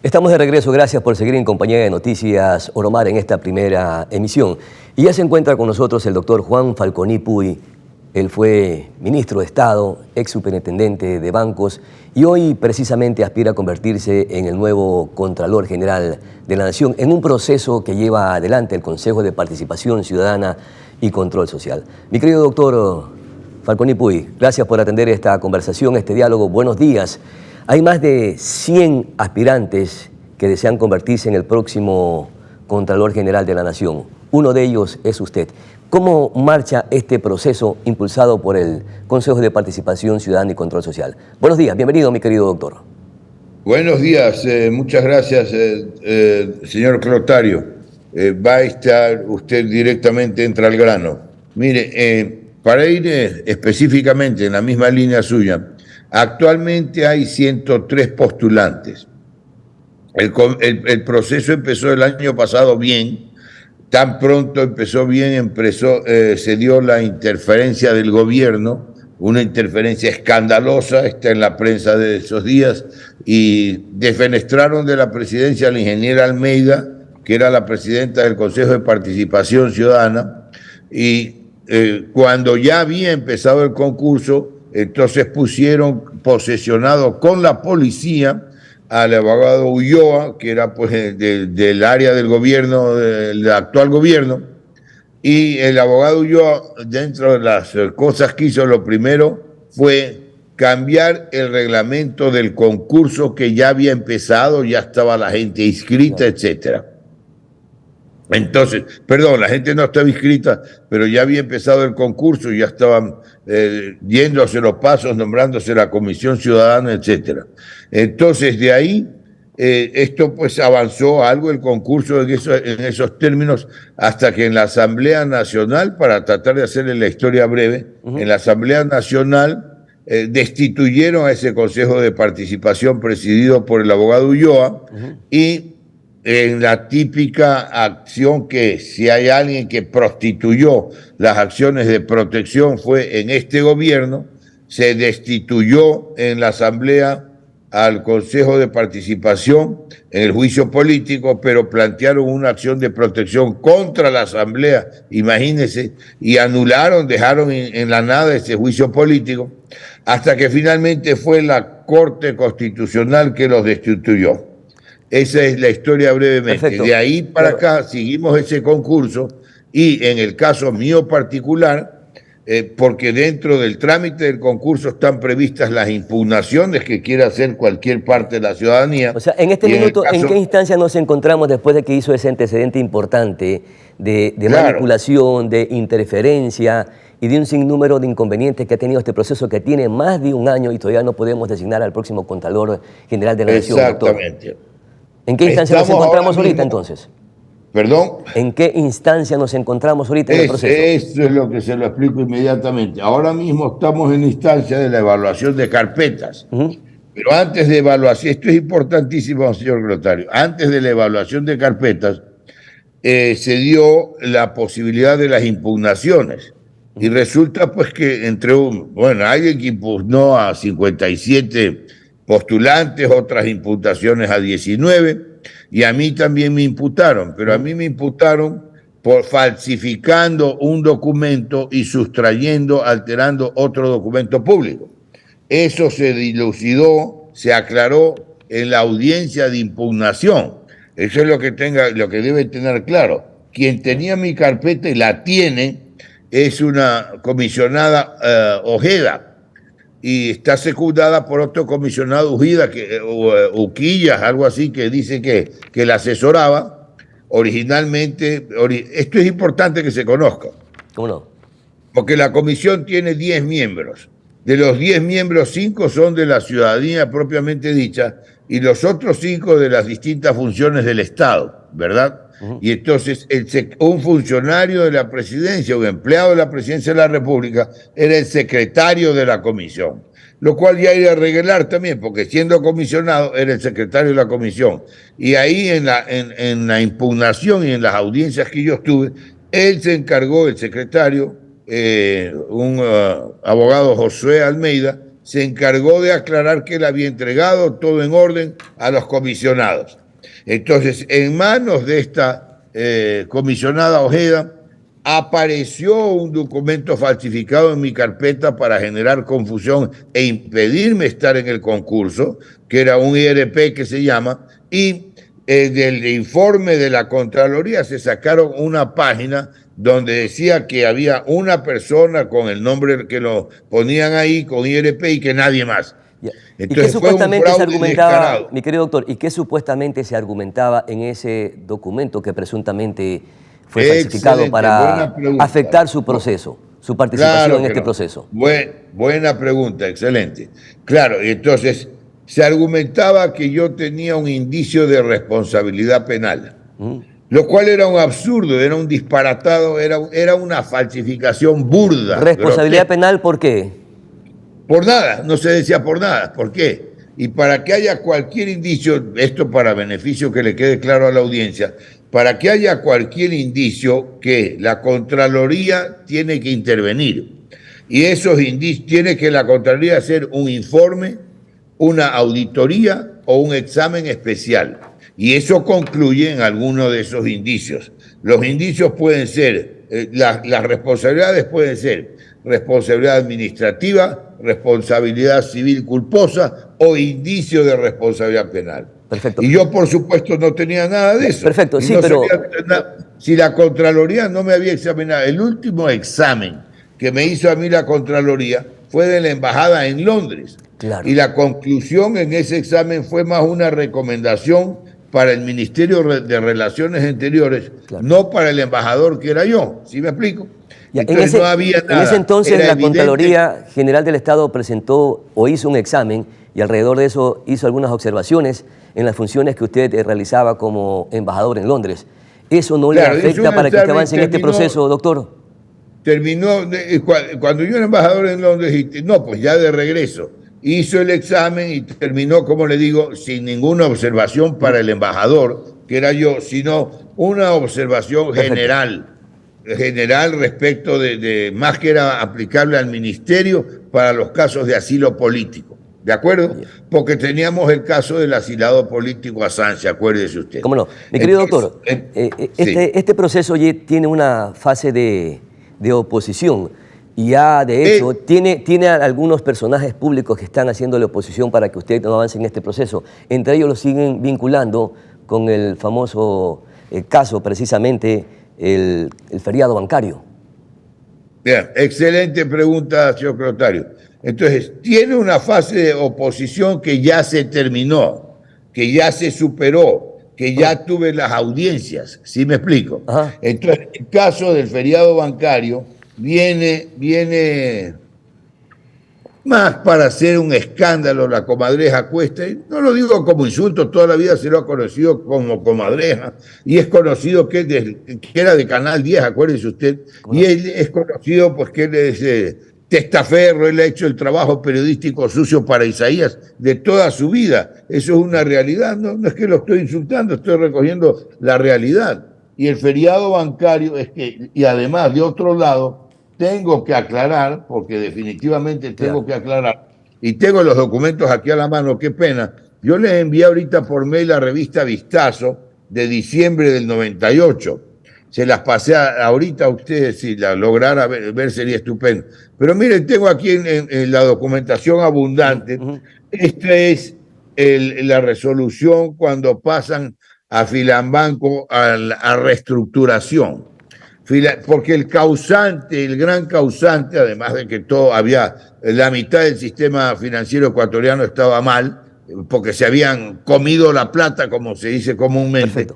Estamos de regreso, gracias por seguir en compañía de Noticias Oromar en esta primera emisión. Y ya se encuentra con nosotros el doctor Juan Falconi Puy. Él fue ministro de Estado, ex superintendente de bancos y hoy precisamente aspira a convertirse en el nuevo Contralor General de la Nación en un proceso que lleva adelante el Consejo de Participación Ciudadana y Control Social. Mi querido doctor Falconi Puy, gracias por atender esta conversación, este diálogo. Buenos días. Hay más de 100 aspirantes que desean convertirse en el próximo Contralor General de la Nación. Uno de ellos es usted. ¿Cómo marcha este proceso impulsado por el Consejo de Participación Ciudadana y Control Social? Buenos días, bienvenido mi querido doctor. Buenos días, muchas gracias señor Clotario. Va a estar usted directamente, entra al grano. Mire, para ir específicamente en la misma línea suya, actualmente hay 103 postulantes. El proceso empezó el año pasado bien. Tan pronto empezó bien, se dio la interferencia del gobierno, una interferencia escandalosa, está en la prensa de esos días, y defenestraron de la presidencia a la ingeniera Almeida, que era la presidenta del Consejo de Participación Ciudadana, y cuando ya había empezado el concurso, entonces pusieron posesionado con la policía al abogado Ulloa, que era pues del área del gobierno, del actual gobierno, y el abogado Ulloa, dentro de las cosas que hizo, lo primero fue cambiar el reglamento del concurso que ya había empezado, ya estaba la gente inscrita, etcétera. Entonces, perdón, la gente no estaba inscrita, pero ya había empezado el concurso, ya estaban yéndose los pasos, nombrándose la Comisión Ciudadana, etcétera. Entonces, de ahí, esto pues avanzó algo el concurso en esos términos, hasta que en la Asamblea Nacional, para tratar de hacerle la historia breve, en la Asamblea Nacional destituyeron a ese Consejo de Participación presidido por el abogado Ulloa y en la típica acción que si hay alguien que prostituyó las acciones de protección fue en este gobierno, se destituyó en la Asamblea al Consejo de Participación en el juicio político, pero plantearon una acción de protección contra la Asamblea, imagínense, y anularon, dejaron en la nada ese juicio político, hasta que finalmente fue la Corte Constitucional que los destituyó. Esa es la historia brevemente. Perfecto. De ahí para acá seguimos ese concurso y en el caso mío particular, porque dentro del trámite del concurso están previstas las impugnaciones que quiera hacer cualquier parte de la ciudadanía. O sea, en este minuto, ¿en qué instancia nos encontramos después de que hizo ese antecedente importante de manipulación, de interferencia y de un sinnúmero de inconvenientes que ha tenido este proceso que tiene más de un año y todavía no podemos designar al próximo Contralor General de la Nación? Exactamente. Doctor. ¿En qué instancia nos encontramos ahorita entonces? ¿Perdón? ¿En qué instancia nos encontramos ahorita en el proceso? Eso es lo que se lo explico inmediatamente. Ahora mismo estamos en la instancia de la evaluación de carpetas. Pero antes de evaluación, esto es importantísimo, señor Clotario, antes de la evaluación de carpetas, se dio la posibilidad de las impugnaciones. Y resulta pues que alguien que impugnó a 57 postulantes, otras imputaciones a 19, y a mí también me imputaron, pero a mí me imputaron por falsificando un documento y sustrayendo, alterando otro documento público. Eso se dilucidó, se aclaró en la audiencia de impugnación. Eso es lo que debe tener claro. Quien tenía mi carpeta y la tiene es una comisionada Ojeda, y está secundada por otro comisionado Uquillas, algo así, que dice que la asesoraba originalmente. Esto es importante que se conozca. ¿Cómo no? Porque la comisión tiene 10 miembros. De los 10 miembros, 5 son de la ciudadanía propiamente dicha y los otros 5 de las distintas funciones del Estado, ¿verdad? Y entonces un funcionario de la presidencia, un empleado de la presidencia de la República, era el secretario de la comisión, lo cual ya iba a arreglar también, porque siendo comisionado era el secretario de la comisión. Y ahí en la impugnación y en las audiencias que yo estuve, él se encargó, el secretario, un abogado Josué Almeida, se encargó de aclarar que él había entregado todo en orden a los comisionados. Entonces, en manos de esta comisionada Ojeda, apareció un documento falsificado en mi carpeta para generar confusión e impedirme estar en el concurso, que era un IRP que se llama, y del informe de la Contraloría se sacaron una página donde decía que había una persona con el nombre que lo ponían ahí, con IRP, y que nadie más. Entonces, ¿y qué supuestamente se argumentaba, descarado, mi querido doctor, y qué supuestamente se argumentaba en ese documento que presuntamente fue falsificado para afectar su proceso, su participación en este proceso? Buena pregunta, excelente. Claro, y entonces se argumentaba que yo tenía un indicio de responsabilidad penal, lo cual era un absurdo, era un disparatado, era una falsificación burda. ¿Responsabilidad penal por qué? Por nada, no se decía por nada. ¿Por qué? Y para que haya cualquier indicio, esto para beneficio que le quede claro a la audiencia, para que haya cualquier indicio que la Contraloría tiene que intervenir. Y esos indicios, tiene que la Contraloría hacer un informe, una auditoría o un examen especial. Y eso concluye en alguno de esos indicios. Los indicios pueden ser, las responsabilidades pueden ser responsabilidad administrativa, responsabilidad civil culposa o indicio de responsabilidad penal. Perfecto. Y yo, por supuesto, no tenía nada de eso. Perfecto, sí, no pero... Si la Contraloría no me había examinado, el último examen que me hizo a mí la Contraloría fue de la embajada en Londres. Claro. Y la conclusión en ese examen fue más una recomendación para el Ministerio de Relaciones Exteriores, claro, no para el embajador que era yo. ¿Sí me explico? Entonces, no había nada. En ese entonces la Contraloría General del Estado presentó o hizo un examen y alrededor de eso hizo algunas observaciones en las funciones que usted realizaba como embajador en Londres. ¿Eso no le afecta para que usted avance en este proceso, doctor? Terminó, cuando yo era embajador en Londres, no, pues ya de regreso, hizo el examen y terminó, como le digo, sin ninguna observación para el embajador, que era yo, sino una observación general respecto de más que era aplicable al ministerio para los casos de asilo político. ¿De acuerdo? Porque teníamos el caso del asilado político Assange, acuérdese usted. ¿Cómo no? Mi querido doctor, este proceso ya tiene una fase de oposición y ya, de hecho, tiene algunos personajes públicos que están haciéndole oposición para que usted no avance en este proceso. Entre ellos lo siguen vinculando con el famoso caso, precisamente, el feriado bancario. Bien, excelente pregunta, señor Clotario. Entonces, tiene una fase de oposición que ya se terminó, que ya se superó, que ya tuve las audiencias, ¿sí me explico? Ajá. Entonces, el caso del feriado bancario viene más para hacer un escándalo la comadreja Cuesta, y no lo digo como insulto, toda la vida se lo ha conocido como comadreja, y es conocido que era de Canal 10, acuérdese usted, y él es conocido pues que él es testaferro, él ha hecho el trabajo periodístico sucio para Isaías de toda su vida. Eso es una realidad, no es que lo estoy insultando, estoy recogiendo la realidad. Y el feriado bancario es que, y además de otro lado, tengo que aclarar, porque definitivamente tengo que aclarar, y tengo los documentos aquí a la mano, qué pena, yo les envié ahorita por mail la revista Vistazo de diciembre del 98, se las pasé ahorita a ustedes, si la lograra ver sería estupendo. Pero miren, tengo aquí en la documentación abundante, esta es la resolución cuando pasan a Filambanco a reestructuración. Porque el causante, el gran causante, además de que todo había, la mitad del sistema financiero ecuatoriano estaba mal, porque se habían comido la plata, como se dice comúnmente.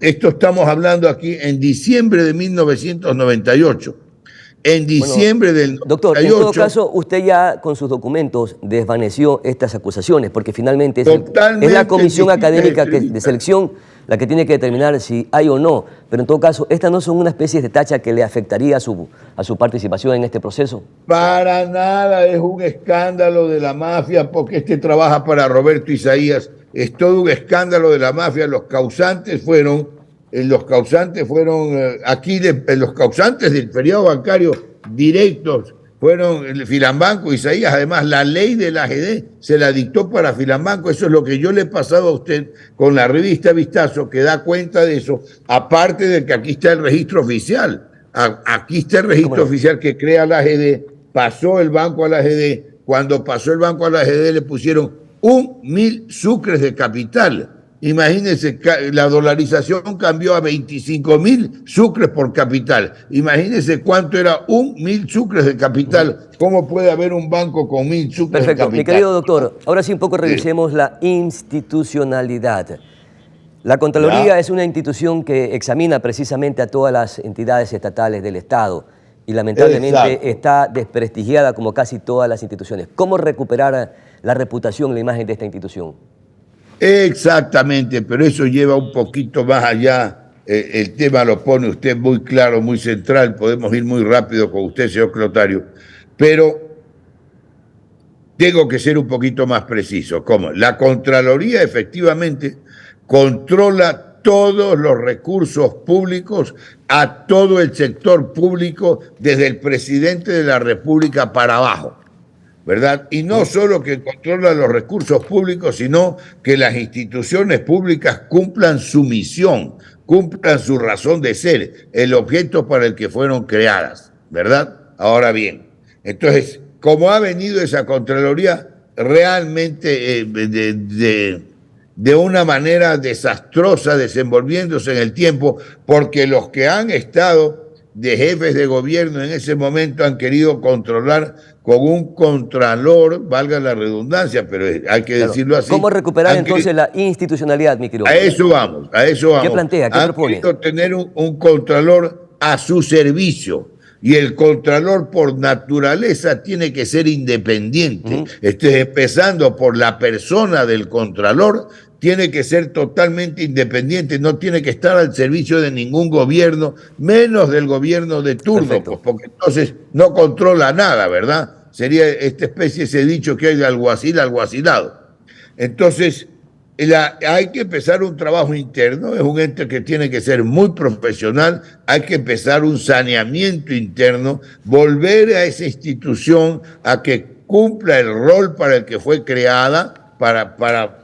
Esto estamos hablando aquí en diciembre de 1998. En diciembre del 98. Doctor, en todo caso, usted ya con sus documentos desvaneció estas acusaciones, porque finalmente es la comisión académica de selección la que tiene que determinar si hay o no. Pero en todo caso, estas no son una especie de tacha que le afectaría a su participación en este proceso. Para nada, es un escándalo de la mafia, porque trabaja para Roberto Isaías. Es todo un escándalo de la mafia. Los causantes fueron los causantes del feriado bancario directos fueron el Filambanco, Isaías. Además, la ley de la AGD se la dictó para Filambanco. Eso es lo que yo le he pasado a usted con la revista Vistazo, que da cuenta de eso, aparte de que aquí está el registro oficial. Aquí está el registro oficial que crea la AGD, pasó el banco a la AGD. Cuando pasó el banco a la AGD le pusieron 1.000 sucres de capital. Imagínense, la dolarización cambió a 25.000 sucres por capital. Imagínense cuánto era 1.000 sucres de capital. ¿Cómo puede haber un banco con 1.000 sucres de capital? Perfecto, mi querido doctor. Ahora sí un poco revisemos la institucionalidad. La Contraloría es una institución que examina precisamente a todas las entidades estatales del Estado y lamentablemente está desprestigiada como casi todas las instituciones. ¿Cómo recuperar la reputación, la imagen de esta institución? Exactamente, pero eso lleva un poquito más allá. El tema lo pone usted muy claro, muy central. Podemos ir muy rápido con usted, señor Clotario, pero tengo que ser un poquito más preciso. ¿Cómo? La Contraloría efectivamente controla todos los recursos públicos a todo el sector público, desde el presidente de la República para abajo, ¿verdad? Y no solo que controla los recursos públicos, sino que las instituciones públicas cumplan su misión, cumplan su razón de ser, el objeto para el que fueron creadas, ¿verdad? Ahora bien, entonces, como ha venido esa Contraloría realmente de una manera desastrosa, desenvolviéndose en el tiempo, porque los que han estado de jefes de gobierno en ese momento han querido controlar con un contralor, valga la redundancia, pero hay que decirlo así. ¿Cómo recuperar entonces la institucionalidad, mi querido? A eso vamos, a eso vamos. ¿Qué plantea? ¿Qué propone? Han querido tener un contralor a su servicio. Y el contralor por naturaleza tiene que ser independiente. Empezando por la persona del contralor, tiene que ser totalmente independiente, no tiene que estar al servicio de ningún gobierno, menos del gobierno de turno, pues, porque entonces no controla nada, ¿verdad? Sería esta especie, ese dicho que hay de alguacil alguacilado. Entonces, hay que empezar un trabajo interno, es un ente que tiene que ser muy profesional, hay que empezar un saneamiento interno, volver a esa institución a que cumpla el rol para el que fue creada, para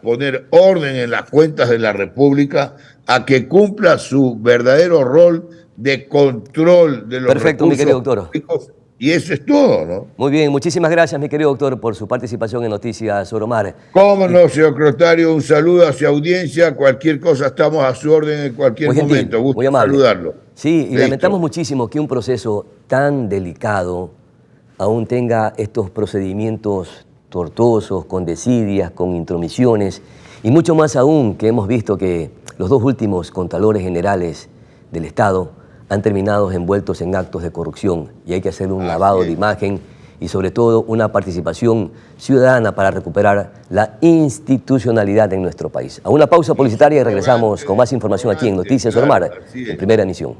poner orden en las cuentas de la República, a que cumpla su verdadero rol de control de los recursos mi querido doctor. públicos. Y eso es todo, ¿no? Muy bien, muchísimas gracias, mi querido doctor, por su participación en Noticias Oromar. Cómo no, señor Clotario, un saludo a su audiencia. Cualquier cosa, estamos a su orden en cualquier momento. Gusto muy amable. Saludarlo. Sí, y lamentamos muchísimo que un proceso tan delicado aún tenga estos procedimientos tortuosos, con desidias, con intromisiones, y mucho más aún que hemos visto que los dos últimos contralores generales del Estado han terminado envueltos en actos de corrupción, y hay que hacer un lavado de imagen y sobre todo una participación ciudadana para recuperar la institucionalidad en nuestro país. A una pausa publicitaria y regresamos con más información aquí en Noticias Oromar, en primera emisión.